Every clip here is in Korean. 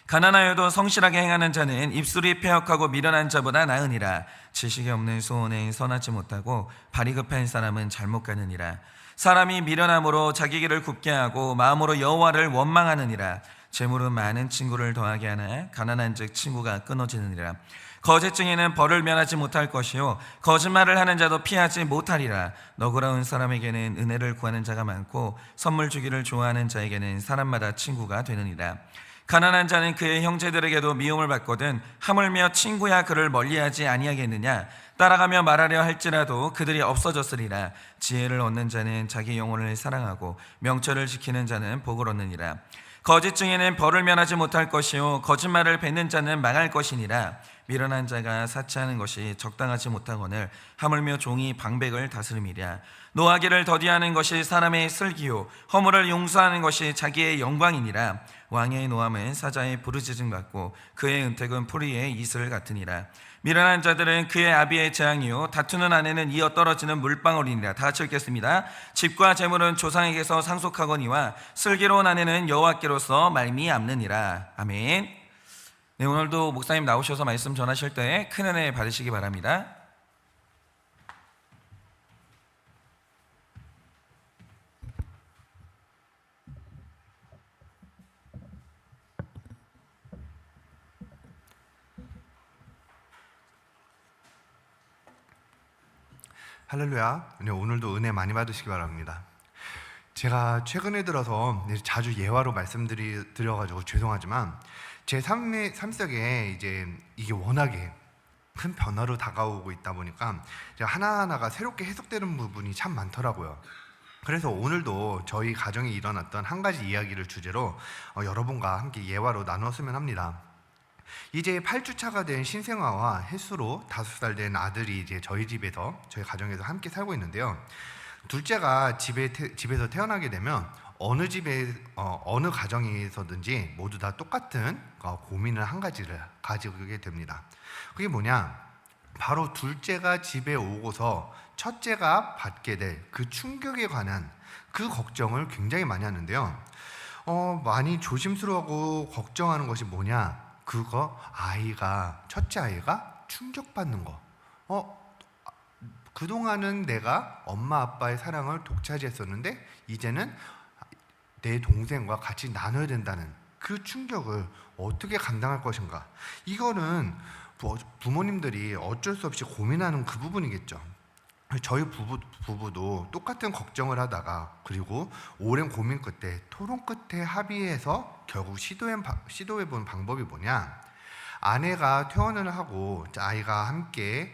가난하여도 성실하게 행하는 자는 입술이 패역하고 미련한 자보다 나으니라. 지식이 없는 소원은 선하지 못하고 발이 급한 사람은 잘못 가느니라. 사람이 미련함으로 자기 길을 굽게 하고 마음으로 여호와를 원망하느니라. 재물은 많은 친구를 더하게 하나 가난한즉 친구가 끊어지느니라. 거짓 증인은 벌을 면하지 못할 것이요 거짓말을 하는 자도 피하지 못하리라. 너그러운 사람에게는 은혜를 구하는 자가 많고 선물 주기를 좋아하는 자에게는 사람마다 친구가 되느니라. 가난한 자는 그의 형제들에게도 미움을 받거든 하물며 친구야 그를 멀리하지 아니하겠느냐. 따라가며 말하려 할지라도 그들이 없어졌으리라. 지혜를 얻는 자는 자기 영혼을 사랑하고 명철을 지키는 자는 복을 얻느니라. 거짓 증인은 벌을 면하지 못할 것이요 거짓말을 뱉는 자는 망할 것이니라. 미련한 자가 사치하는 것이 적당하지 못하거늘 하물며 종이 방백을 다스림이랴. 노하기를 더디하는 것이 사람의 슬기요 허물을 용서하는 것이 자기의 영광이니라. 왕의 노함은 사자의 부르짖음 같고 그의 은택은 풀이의 이슬 같으니라. 미련한 자들은 그의 아비의 재앙이요 다투는 아내는 이어 떨어지는 물방울이니라. 다 같이 읽겠습니다. 집과 재물은 조상에게서 상속하거니와 슬기로운 아내는 여호와께로서 말미암느니라. 아멘. 네, 오늘도 목사님 나오셔서 말씀 전하실 때 큰 은혜 받으시기 바랍니다. 할렐루야. 네, 오늘도 은혜 많이 받으시기 바랍니다. 제가 최근에 들어서 자주 예화로 말씀드려가지고 죄송하지만 제 삶 속에 이제 이게 워낙에 큰 변화로 다가오고 있다 보니까 하나하나가 새롭게 해석되는 부분이 참 많더라고요. 그래서 오늘도 저희 가정에 일어났던 한 가지 이야기를 주제로 여러분과 함께 예화로 나누었으면 합니다. 이제 8주차가 된 신생아와 햇수로 5살 된 아들이 이제 저희 가정에서 함께 살고 있는데요. 둘째가 집에서 태어나게 되면 어느 가정에서든지 모두 다 똑같은 고민을 한 가지를 가지게 됩니다. 그게 뭐냐? 바로 둘째가 집에 오고서 첫째가 받게 될 그 충격에 관한 그 걱정을 굉장히 많이 하는데요. 많이 조심스러워하고 걱정하는 것이 뭐냐? 첫째 아이가 충격받는 거. 그동안은 내가 엄마 아빠의 사랑을 독차지했었는데 이제는 내 동생과 같이 나눠야 된다는 그 충격을 어떻게 감당할 것인가. 이거는 부모님들이 어쩔 수 없이 고민하는 그 부분이겠죠. 저희 부부도 똑같은 걱정을 하다가 그리고 오랜 고민 끝에 토론 끝에 합의해서 결국 시도해본 방법이 뭐냐. 아내가 퇴원을 하고 아이가 함께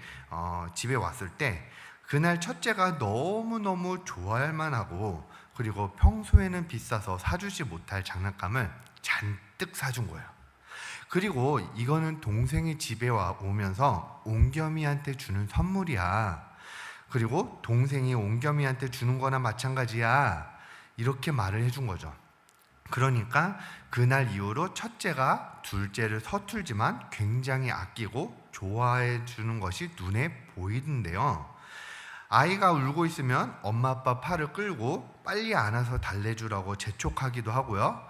집에 왔을 때 그날 첫째가 너무너무 좋아할 만하고 그리고 평소에는 비싸서 사주지 못할 장난감을 잔뜩 사준 거예요. 그리고 이거는 동생이 집에 오면서 옹겸이한테 주는 선물이야. 그리고 동생이 옹겸이한테 주는 거나 마찬가지야. 이렇게 말을 해준 거죠. 그러니까 그날 이후로 첫째가 둘째를 서툴지만 굉장히 아끼고 좋아해 주는 것이 눈에 보이던데요. 아이가 울고 있으면 엄마 아빠 팔을 끌고 빨리 안아서 달래주라고 재촉하기도 하고요.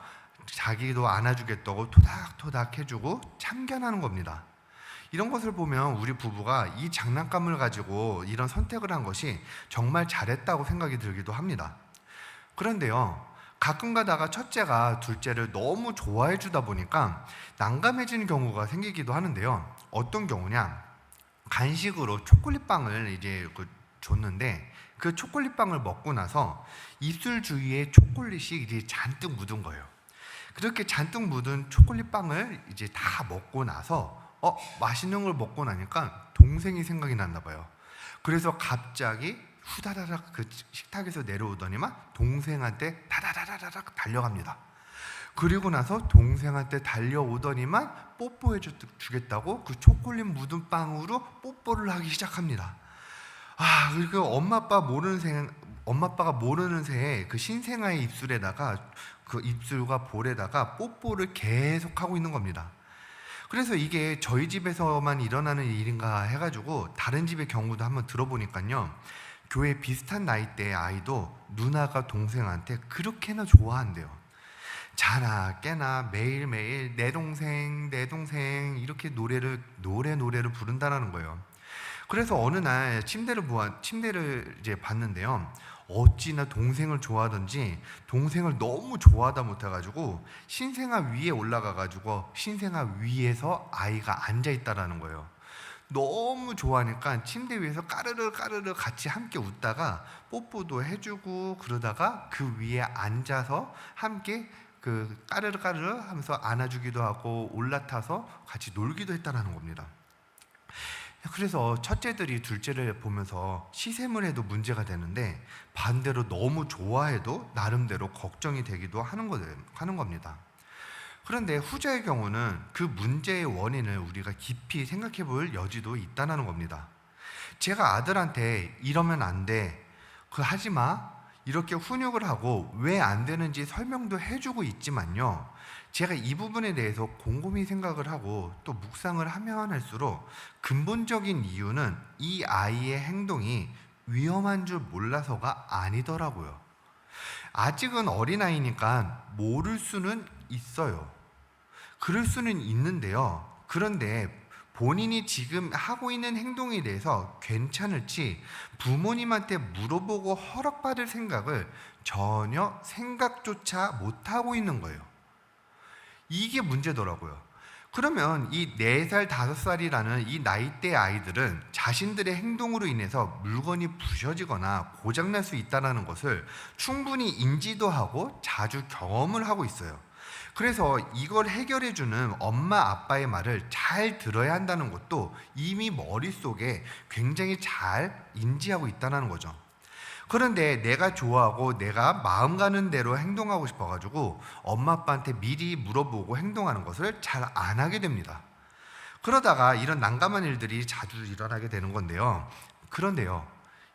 자기도 안아주겠다고 토닥토닥 해주고 참견하는 겁니다. 이런 것을 보면 우리 부부가 이 장난감을 가지고 이런 선택을 한 것이 정말 잘했다고 생각이 들기도 합니다. 그런데요, 가끔 가다가 첫째가 둘째를 너무 좋아해 주다 보니까 난감해지는 경우가 생기기도 하는데요. 어떤 경우냐? 간식으로 초콜릿빵을 이제 줬는데 그 초콜릿빵을 먹고 나서 입술 주위에 초콜릿이 이제 잔뜩 묻은 거예요. 그렇게 잔뜩 묻은 초콜릿빵을 이제 다 먹고 나서 맛있는 걸 먹고 나니까 동생이 생각이 났나 봐요. 그래서 갑자기 후다다닥 그 식탁에서 내려오더니만 동생한테 다다다다닥 달려갑니다. 그리고 나서 동생한테 달려오더니만 뽀뽀해 주겠다고 그 초콜릿 묻은 빵으로 뽀뽀를 하기 시작합니다. 그리고 엄마 아빠가 모르는 새에 그 신생아의 입술에다가 그 입술과 볼에다가 뽀뽀를 계속 하고 있는 겁니다. 그래서 이게 저희 집에서만 일어나는 일인가 해가지고 다른 집의 경우도 한번 들어보니까요, 교회 비슷한 나이대의 아이도 누나가 동생한테 그렇게나 좋아한대요. 자나 깨나 매일매일 내 동생 이렇게 노래를 부른다라는 거예요. 그래서 어느 날 침대를 이제 봤는데요. 어찌나 동생을 좋아하던지 동생을 너무 좋아하다 못해가지고 신생아 위에 올라가가지고 신생아 위에서 아이가 앉아 있다라는 거예요. 너무 좋아하니까 침대 위에서 까르르 같이 함께 웃다가 뽀뽀도 해주고 그러다가 그 위에 앉아서 함께 그 까르르 하면서 안아주기도 하고 올라타서 같이 놀기도 했다라는 겁니다. 그래서 첫째들이 둘째를 보면서 시샘을 해도 문제가 되는데 반대로 너무 좋아해도 나름대로 걱정이 되기도 하는 겁니다. 그런데 후자의 경우는 그 문제의 원인을 우리가 깊이 생각해 볼 여지도 있다는 겁니다. 제가 아들한테 이러면 안 돼, 하지 마, 이렇게 훈육을 하고 왜 안 되는지 설명도 해주고 있지만요, 제가 이 부분에 대해서 곰곰이 생각을 하고 또 묵상을 하면 할수록 근본적인 이유는 이 아이의 행동이 위험한 줄 몰라서가 아니더라고요. 아직은 어린아이니까 모를 수는 있어요. 그럴 수는 있는데요. 그런데 본인이 지금 하고 있는 행동에 대해서 괜찮을지 부모님한테 물어보고 허락받을 생각을 전혀 생각조차 못하고 있는 거예요. 이게 문제더라고요. 그러면 이 4살, 5살이라는 이 나이대 아이들은 자신들의 행동으로 인해서 물건이 부셔지거나 고장날 수 있다는 것을 충분히 인지도 하고 자주 경험을 하고 있어요. 그래서 이걸 해결해주는 엄마 아빠의 말을 잘 들어야 한다는 것도 이미 머릿속에 굉장히 잘 인지하고 있다는 거죠. 그런데 내가 좋아하고 내가 마음 가는 대로 행동하고 싶어가지고 엄마 아빠한테 미리 물어보고 행동하는 것을 잘 안 하게 됩니다. 그러다가 이런 난감한 일들이 자주 일어나게 되는 건데요. 그런데요,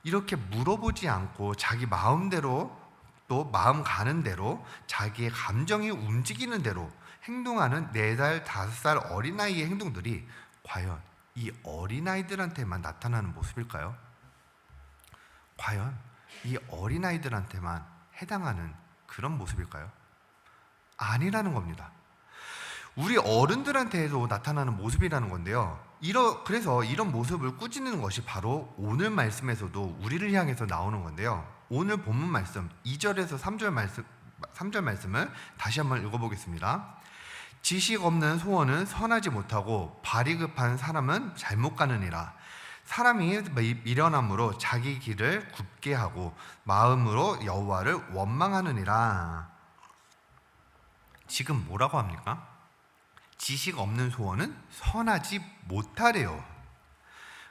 이렇게 물어보지 않고 자기 마음대로 또 마음 가는 대로 자기의 감정이 움직이는 대로 행동하는 4살, 5살 어린아이의 행동들이 과연 이 어린아이들한테만 나타나는 모습일까요? 과연 이 어린아이들한테만 해당하는 그런 모습일까요? 아니라는 겁니다. 우리 어른들한테도 나타나는 모습이라는 건데요. 그래서 이런 모습을 꾸짖는 것이 바로 오늘 말씀에서도 우리를 향해서 나오는 건데요. 오늘 본문 말씀 2절에서 3절 말씀을 다시 한번 읽어보겠습니다. 지식 없는 소원은 선하지 못하고 발이 급한 사람은 잘못 가느니라. 사람이 미련함으로 자기 길을 굽게 하고 마음으로 여호와를 원망하느니라. 지금 뭐라고 합니까? 지식 없는 소원은 선하지 못하래요.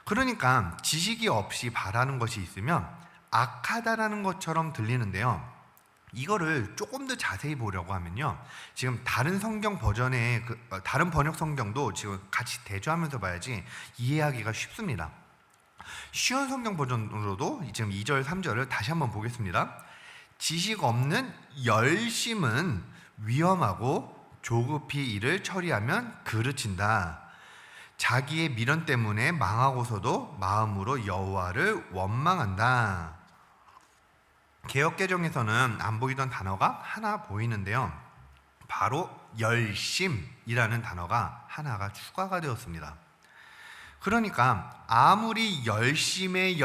그러니까 지식이 없이 바라는 것이 있으면 악하다라는 것처럼 들리는데요. 이거를 조금 더 자세히 보려고 하면요, 지금 다른 성경 버전의 다른 번역 성경도 지금 같이 대조하면서 봐야지 이해하기가 쉽습니다. 쉬운 성경 버전으로도 지금 2절, 3절을 다시 한번 보겠습니다. 지식 없는 열심은 위험하고 조급히 일을 처리하면 그르친다. 자기의 미련 때문에 망하고서도 마음으로 여호와를 원망한다. 개역개정에서는 안 보이던 단어가 하나 보이는데요, 바로 열심이라는 단어가 하나가 추가가 되었습니다. 그러니까 아무리 열심을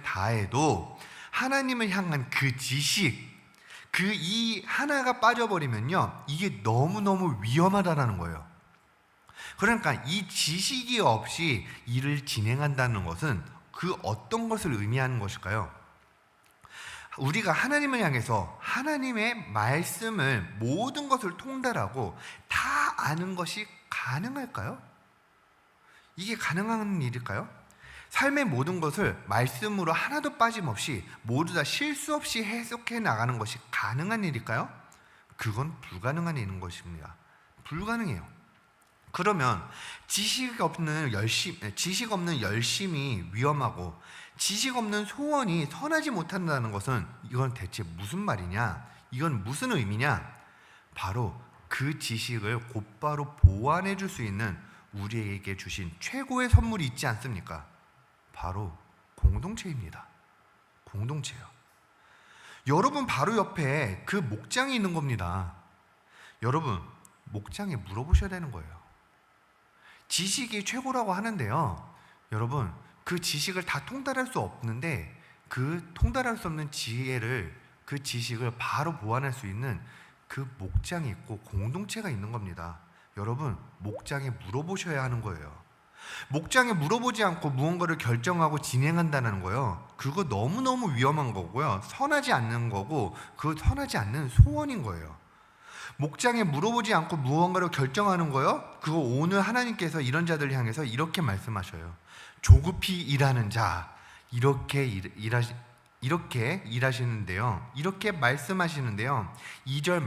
다해도 하나님을 향한 그 지식, 이 하나가 빠져버리면요, 이게 너무너무 위험하다는 거예요. 그러니까 이 지식이 없이 일을 진행한다는 것은 그 어떤 것을 의미하는 것일까요? 우리가 하나님을 향해서 하나님의 말씀을 모든 것을 통달하고 다 아는 것이 가능할까요? 이게 가능한 일일까요? 삶의 모든 것을 말씀으로 하나도 빠짐없이 모두 다 실수 없이 해석해 나가는 것이 가능한 일일까요? 그건 불가능한 일인 것입니다. 불가능해요. 그러면 지식 없는 열심이 위험하고 지식 없는 소원이 선하지 못한다는 것은 이건 대체 무슨 말이냐? 이건 무슨 의미냐? 바로 그 지식을 곧바로 보완해 줄 수 있는 우리에게 주신 최고의 선물이 있지 않습니까? 바로 공동체입니다. 공동체요. 여러분 바로 옆에 그 목장이 있는 겁니다. 여러분, 목장에 물어보셔야 되는 거예요. 지식이 최고라고 하는데요, 여러분, 그 지식을 다 통달할 수 없는데 그 통달할 수 없는 지혜를, 그 지식을 바로 보완할 수 있는 그 목장이 있고 공동체가 있는 겁니다. 여러분, 목장에 물어보셔야 하는 거예요. 목장에 물어보지 않고 무언가를 결정하고 진행한다는 거요, 그거 너무너무 위험한 거고요, 선하지 않는 거고, 그 선하지 않는 소원인 거예요. 목장에 물어보지 않고 무언가를 결정하는 거요, 그거 오늘 하나님께서 이런 자들을 향해서 이렇게 말씀하셔요. 조급히 일하는 자, 이렇게 일하시는데요, 이렇게 말씀하시는데요, 2절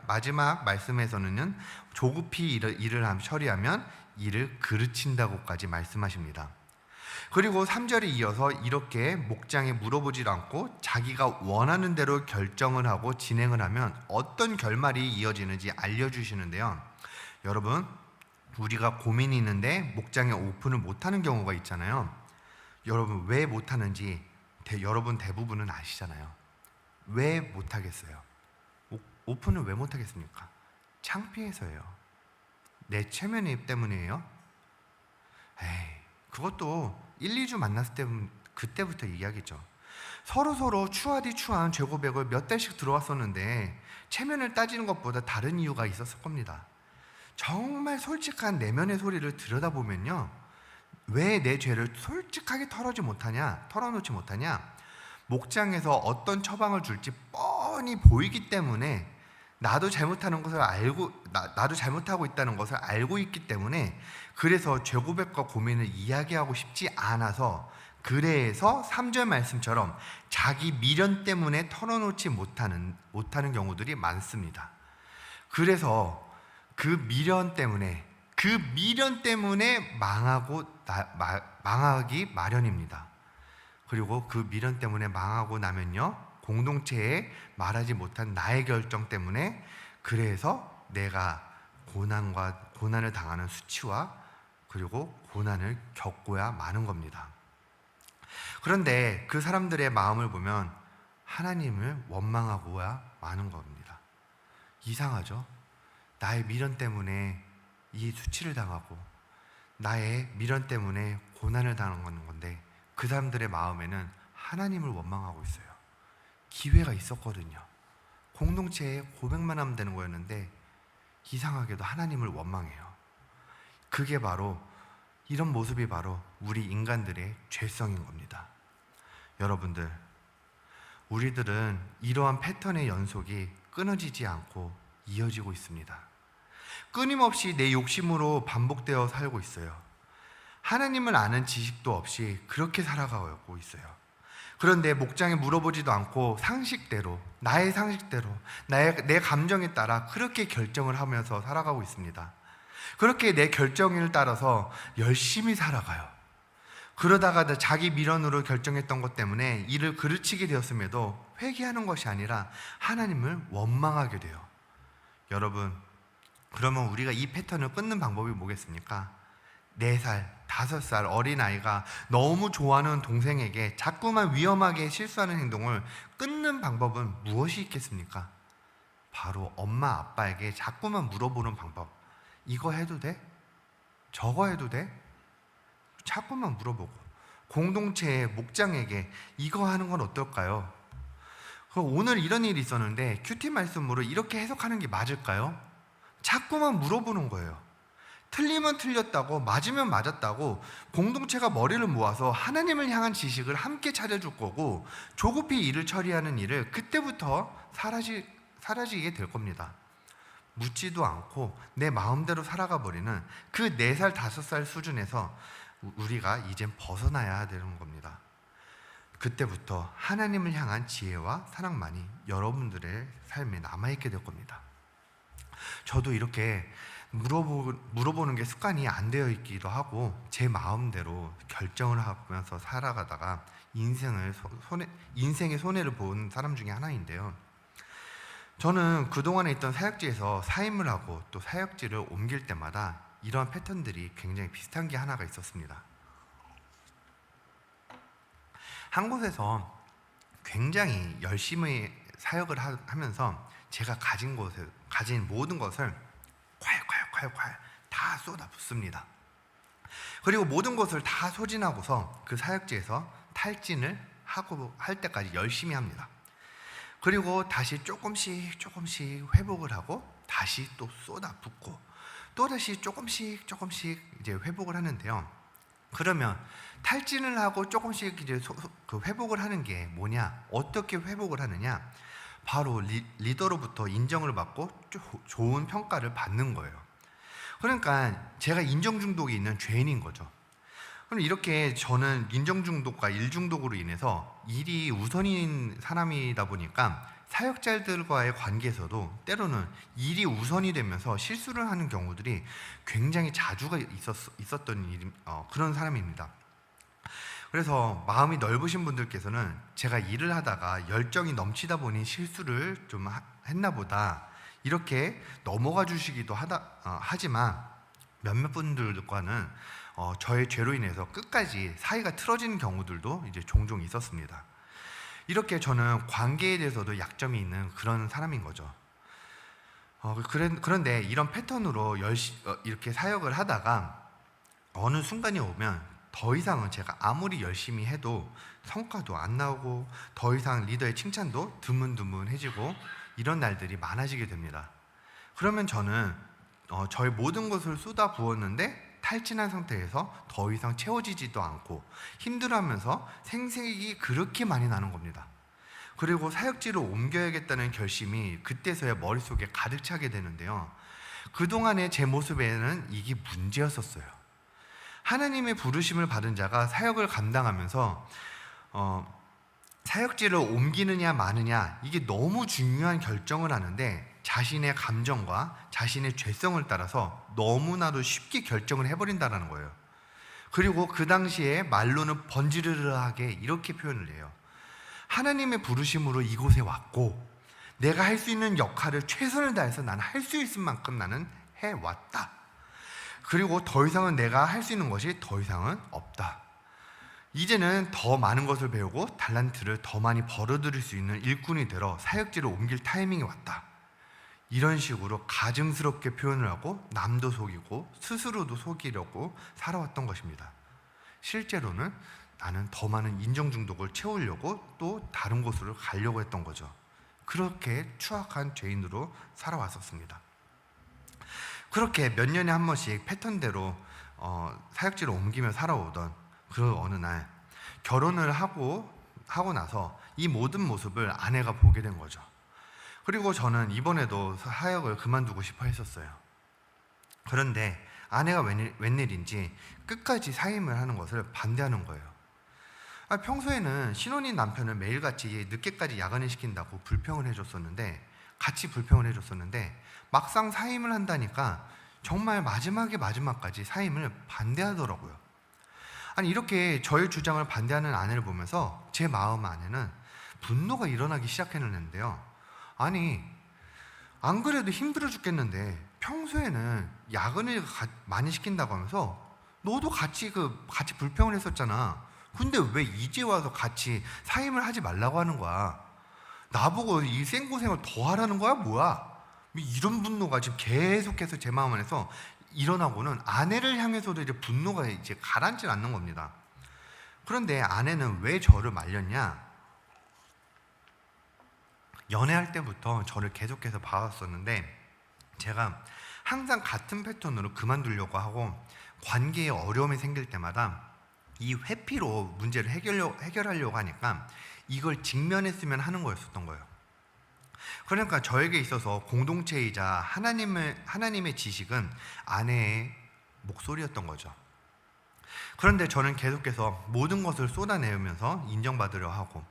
마지막 말씀에서는 조급히 일을 처리하면 이를 그르친다고까지 말씀하십니다. 그리고 3절에 이어서 이렇게 목장에 물어보지 않고 자기가 원하는 대로 결정을 하고 진행을 하면 어떤 결말이 이어지는지 알려주시는데요, 여러분, 우리가 고민이 있는데 목장에 오픈을 못하는 경우가 있잖아요. 여러분, 왜 못하는지 여러분 대부분은 아시잖아요. 왜 못하겠어요? 오픈을 왜 못하겠습니까? 창피해서예요. 내 체면이 때문이에요? 에이, 그것도 1, 2주 만났을 때 그때부터 이야기죠. 서로 추하디 추한 죄고백을 몇 달씩 들어왔었는데 체면을 따지는 것보다 다른 이유가 있었을 겁니다. 정말 솔직한 내면의 소리를 들여다보면요, 왜 내 죄를 솔직하게 털어놓지 못하냐? 목장에서 어떤 처방을 줄지 뻔히 보이기 때문에, 나도 잘못하고 있다는 것을 알고 있기 때문에, 그래서 죄고백과 고민을 이야기하고 싶지 않아서, 그래서 3절 말씀처럼 자기 미련 때문에 털어놓지 못하는 경우들이 많습니다. 그래서 그 미련 때문에 망하기 마련입니다. 그리고 그 미련 때문에 망하고 나면요, 공동체에 말하지 못한 나의 결정 때문에, 그래서 내가 고난을 당하는 수치와 그리고 고난을 겪고야 마는 겁니다. 그런데 그 사람들의 마음을 보면 하나님을 원망하고야 마는 겁니다. 이상하죠? 나의 미련 때문에 이 수치를 당하고 나의 미련 때문에 고난을 당하는 건데, 그 사람들의 마음에는 하나님을 원망하고 있어요. 기회가 있었거든요. 공동체에 고백만 하면 되는 거였는데 이상하게도 하나님을 원망해요. 그게 바로, 이런 모습이 바로 우리 인간들의 죄성인 겁니다. 여러분들, 우리들은 이러한 패턴의 연속이 끊어지지 않고 이어지고 있습니다. 끊임없이 내 욕심으로 반복되어 살고 있어요. 하나님을 아는 지식도 없이 그렇게 살아가고 있어요. 그런데 목장에 물어보지도 않고 나의 상식대로 내 감정에 따라 그렇게 결정을 하면서 살아가고 있습니다. 그렇게 내 결정을 따라서 열심히 살아가요. 그러다가 자기 미련으로 결정했던 것 때문에 이를 그르치게 되었음에도 회개하는 것이 아니라 하나님을 원망하게 돼요. 여러분, 그러면 우리가 이 패턴을 끊는 방법이 뭐겠습니까? 4살, 5살 어린아이가 너무 좋아하는 동생에게 자꾸만 위험하게 실수하는 행동을 끊는 방법은 무엇이 있겠습니까? 바로 엄마, 아빠에게 자꾸만 물어보는 방법. 이거 해도 돼? 저거 해도 돼? 자꾸만 물어보고, 공동체의 목장에게 이거 하는 건 어떨까요? 오늘 이런 일이 있었는데 큐티 말씀으로 이렇게 해석하는 게 맞을까요? 자꾸만 물어보는 거예요. 틀리면 틀렸다고, 맞으면 맞았다고, 공동체가 머리를 모아서 하나님을 향한 지식을 함께 찾아줄 거고, 조급히 일을 처리하는 일을 그때부터 사라지게 될 겁니다. 묻지도 않고 내 마음대로 살아가 버리는 그 4살, 5살 수준에서 우리가 이젠 벗어나야 되는 겁니다. 그때부터 하나님을 향한 지혜와 사랑만이 여러분들의 삶에 남아있게 될 겁니다. 저도 이렇게 물어보는 게 습관이 안 되어 있기도 하고, 제 마음대로 결정을 하면서 살아가다가 인생의 손해를 본 사람 중에 하나인데요, 저는 그동안에 있던 사역지에서 사임을 하고 또 사역지를 옮길 때마다 이런 패턴들이 굉장히 비슷한 게 하나가 있었습니다. 한 곳에서 굉장히 열심히 사역을 하면서 제가 가진 모든 것을 콸콸콸콸 다 쏟아붓습니다. 그리고 모든 것을 다 소진하고서 그 사역지에서 탈진을 하고 할 때까지 열심히 합니다. 그리고 다시 조금씩 회복을 하고 다시 또 쏟아붓고 또 다시 조금씩 이제 회복을 하는데요. 그러면 탈진을 하고 조금씩 이제 그 회복을 하는 게 뭐냐? 어떻게 회복을 하느냐? 바로 리더로부터 인정을 받고 좋은 평가를 받는 거예요. 그러니까 제가 인정 중독이 있는 죄인인 거죠. 그럼 이렇게 저는 인정 중독과 일 중독으로 인해서 일이 우선인 사람이다 보니까 사역자들과의 관계에서도 때로는 일이 우선이 되면서 실수를 하는 경우들이 굉장히 자주가 있었던 그런 사람입니다. 그래서 마음이 넓으신 분들께서는 제가 일을 하다가 열정이 넘치다 보니 실수를 좀 했나 보다 이렇게 넘어가 주시기도 하지만 몇몇 분들과는 저의 죄로 인해서 끝까지 사이가 틀어지는 경우들도 이제 종종 있었습니다. 이렇게 저는 관계에 대해서도 약점이 있는 그런 사람인 거죠. 그런데 이런 패턴으로 이렇게 사역을 하다가 어느 순간이 오면 더 이상은 제가 아무리 열심히 해도 성과도 안 나오고 더 이상 리더의 칭찬도 드문드문해지고 이런 날들이 많아지게 됩니다. 그러면 저는 저의 모든 것을 쏟아 부었는데 탈진한 상태에서 더 이상 채워지지도 않고 힘들어하면서 생색이 그렇게 많이 나는 겁니다. 그리고 사역지로 옮겨야겠다는 결심이 그때서야 머릿속에 가득 차게 되는데요. 그동안의 제 모습에는 이게 문제였었어요. 하나님의 부르심을 받은 자가 사역을 감당하면서 사역지를 옮기느냐 마느냐 이게 너무 중요한 결정을 하는데 자신의 감정과 자신의 죄성을 따라서 너무나도 쉽게 결정을 해버린다는 거예요. 그리고 그 당시에 말로는 번지르르하게 이렇게 표현을 해요. 하나님의 부르심으로 이곳에 왔고 내가 할 수 있는 역할을 최선을 다해서 나는 할 수 있을 만큼 나는 해왔다. 그리고 더 이상은 내가 할 수 있는 것이 더 이상은 없다. 이제는 더 많은 것을 배우고 달란트를 더 많이 벌어들일 수 있는 일꾼이 되러 사역지를 옮길 타이밍이 왔다. 이런 식으로 가증스럽게 표현을 하고 남도 속이고 스스로도 속이려고 살아왔던 것입니다. 실제로는 나는 더 많은 인정 중독을 채우려고 또 다른 곳으로 가려고 했던 거죠. 그렇게 추악한 죄인으로 살아왔었습니다. 그렇게 몇 년에 한 번씩 패턴대로 사역지를 옮기며 살아오던 그 어느 날 결혼을 하고 나서 이 모든 모습을 아내가 보게 된 거죠. 그리고 저는 이번에도 사역을 그만두고 싶어 했었어요. 그런데 아내가 웬일인지 끝까지 사임을 하는 것을 반대하는 거예요. 평소에는 신혼인 남편을 매일같이 늦게까지 야근을 시킨다고 불평을 해줬었는데 막상 사임을 한다니까 정말 마지막까지 사임을 반대하더라고요. 아니 이렇게 저의 주장을 반대하는 아내를 보면서 제 마음 안에는 분노가 일어나기 시작했는데요. 아니 안 그래도 힘들어 죽겠는데 평소에는 야근을 많이 시킨다고 하면서 너도 같이 불평을 했었잖아. 근데 왜 이제 와서 같이 사임을 하지 말라고 하는 거야? 나보고 이 생고생을 더 하라는 거야? 뭐야? 이런 분노가 지금 계속해서 제 마음 안에서 일어나고는 아내를 향해서도 이제 분노가 이제 가라앉지 않는 겁니다. 그런데 아내는 왜 저를 말렸냐? 연애할 때부터 저를 계속해서 봐왔었는데 제가 항상 같은 패턴으로 그만두려고 하고 관계에 어려움이 생길 때마다 이 회피로 문제를 해결하려고 하니까 이걸 직면했으면 하는 거였었던 거예요. 그러니까 저에게 있어서 공동체이자 하나님의 지식은 아내의 목소리였던 거죠. 그런데 저는 계속해서 모든 것을 쏟아내면서 인정받으려 하고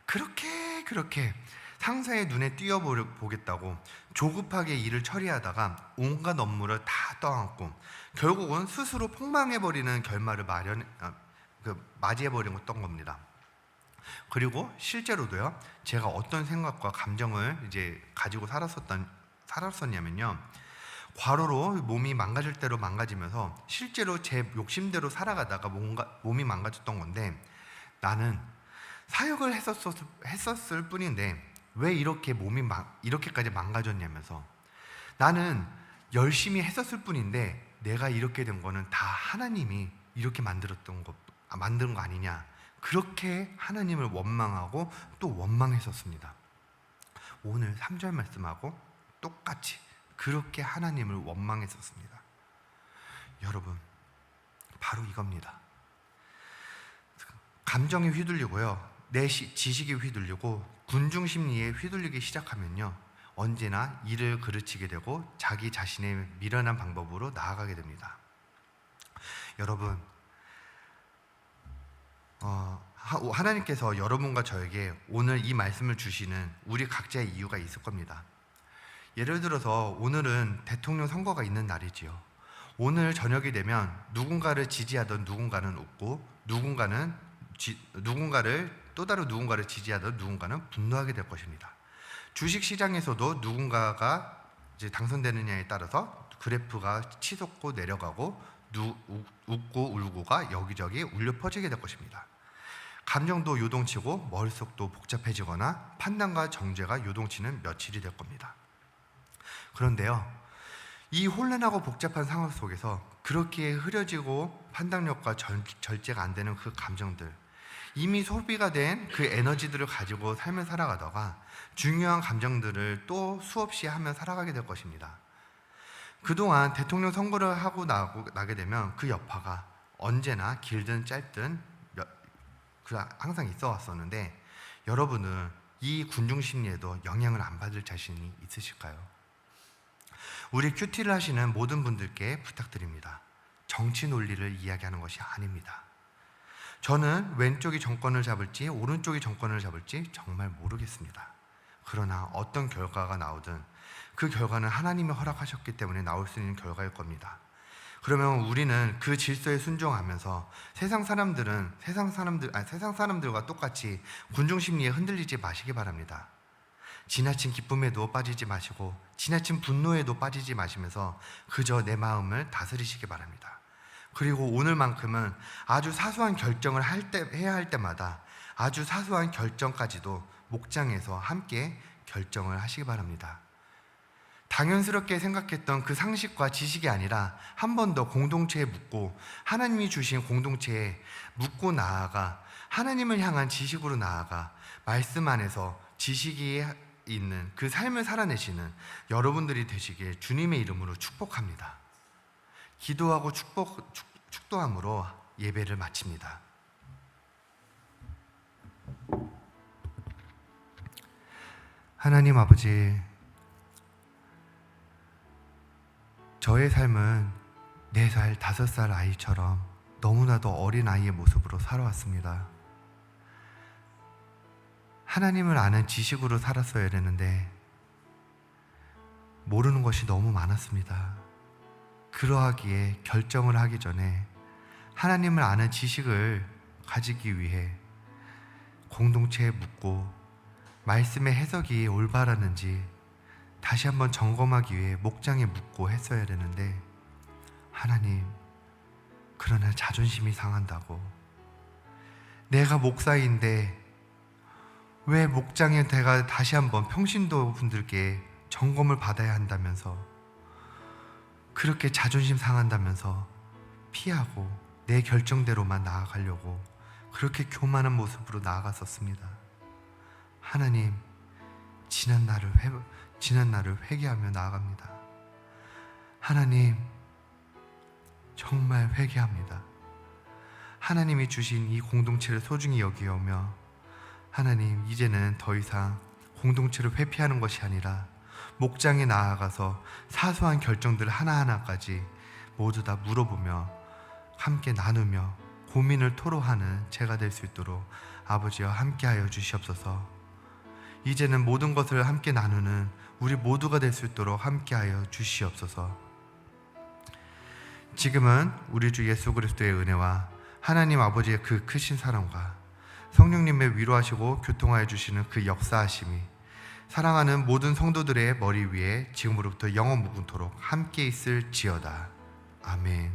그렇게 상사의 눈에 띄어보겠다고 조급하게 일을 처리하다가 온갖 업무를 다 떠안고 결국은 스스로 폭망해버리는 결말을 맞이해버렸던 겁니다. 그리고 실제로도요, 제가 어떤 생각과 감정을 이제 가지고 살았었냐면요, 과로로 몸이 망가질 대로 망가지면서 실제로 제 욕심대로 살아가다가 몸이 망가졌던 건데 나는 사역을 했었을 뿐인데 왜 이렇게 몸이 이렇게까지 망가졌냐면서, 나는 열심히 했었을 뿐인데 내가 이렇게 된 거는 다 하나님이 이렇게 만든 거 아니냐, 그렇게 하나님을 원망하고 또 원망했었습니다. 오늘 3절 말씀하고 똑같이 그렇게 하나님을 원망했었습니다. 여러분, 바로 이겁니다. 감정이 휘둘리고요, 내 지식이 휘둘리고 군중심리에 휘둘리기 시작하면요, 언제나 이를 그르치게 되고 자기 자신의 미련한 방법으로 나아가게 됩니다. 여러분, 하나님께서 여러분과 저에게 오늘 이 말씀을 주시는 우리 각자의 이유가 있을 겁니다. 예를 들어서 오늘은 대통령 선거가 있는 날이지요. 오늘 저녁이 되면 누군가를 지지하던 누군가는 웃고, 또 다른 누군가를 지지하던 누군가는 분노하게 될 것입니다. 주식시장에서도 누군가가 이제 당선되느냐에 따라서 그래프가 치솟고 내려가고 웃고 울고가 여기저기 울려 퍼지게 될 것입니다. 감정도 요동치고 머릿속도 복잡해지거나 판단과 정죄가 요동치는 며칠이 될 겁니다. 그런데요, 이 혼란하고 복잡한 상황 속에서 그렇게 흐려지고 판단력과 절제가 안 되는 그 감정들, 이미 소비가 된 그 에너지들을 가지고 삶을 살아가다가 중요한 감정들을 또 수없이 하며 살아가게 될 것입니다. 그동안 대통령 선거를 하고 나게 되면 그 여파가 언제나 길든 짧든 항상 있어 왔었는데, 여러분은 이 군중심리에도 영향을 안 받을 자신이 있으실까요? 우리 큐티를 하시는 모든 분들께 부탁드립니다. 정치 논리를 이야기하는 것이 아닙니다. 저는 왼쪽이 정권을 잡을지 오른쪽이 정권을 잡을지 정말 모르겠습니다. 그러나 어떤 결과가 나오든 그 결과는 하나님이 허락하셨기 때문에 나올 수 있는 결과일 겁니다. 그러면 우리는 그 질서에 순종하면서 세상 사람들과 똑같이 군중심리에 흔들리지 마시기 바랍니다. 지나친 기쁨에도 빠지지 마시고 지나친 분노에도 빠지지 마시면서 그저 내 마음을 다스리시기 바랍니다. 그리고 오늘만큼은 아주 사소한 결정을 해야 할 때마다 아주 사소한 결정까지도 목장에서 함께 결정을 하시기 바랍니다. 당연스럽게 생각했던 그 상식과 지식이 아니라 한 번 더 공동체에 묻고, 하나님이 주신 공동체에 묻고 나아가 하나님을 향한 지식으로 나아가 말씀 안에서 지식이 있는 그 삶을 살아내시는 여러분들이 되시길 주님의 이름으로 축복합니다. 기도하고 축도함으로 예배를 마칩니다. 하나님 아버지, 저의 삶은 4살, 5살 아이처럼 너무나도 어린 아이의 모습으로 살아왔습니다. 하나님을 아는 지식으로 살았어야 되는데 모르는 것이 너무 많았습니다. 그러하기에 결정을 하기 전에 하나님을 아는 지식을 가지기 위해 공동체에 묻고 말씀의 해석이 올바랐는지 다시 한번 점검하기 위해 목장에 묻고 했어야 되는데, 하나님, 그러나 자존심이 상한다고, 내가 목사인데 왜 목장에 내가 다시 한번 평신도 분들께 점검을 받아야 한다면서, 그렇게 자존심 상한다면서 피하고 내 결정대로만 나아가려고 그렇게 교만한 모습으로 나아갔었습니다. 하나님, 지난 날을 회개하며 나아갑니다. 하나님, 정말 회개합니다. 하나님이 주신 이 공동체를 소중히 여기오며, 하나님, 이제는 더 이상 공동체를 회피하는 것이 아니라 목장에 나아가서 사소한 결정들 하나하나까지 모두 다 물어보며 함께 나누며 고민을 토로하는 제가 될 수 있도록 아버지와 함께하여 주시옵소서. 이제는 모든 것을 함께 나누는 우리 모두가 될 수 있도록 함께하여 주시옵소서. 지금은 우리 주 예수 그리스도의 은혜와 하나님 아버지의 그 크신 사랑과 성령님의 위로하시고 교통하여 주시는 그 역사하심이 사랑하는 모든 성도들의 머리 위에 지금으로부터 영원 무궁토록 함께 있을지어다. 아멘.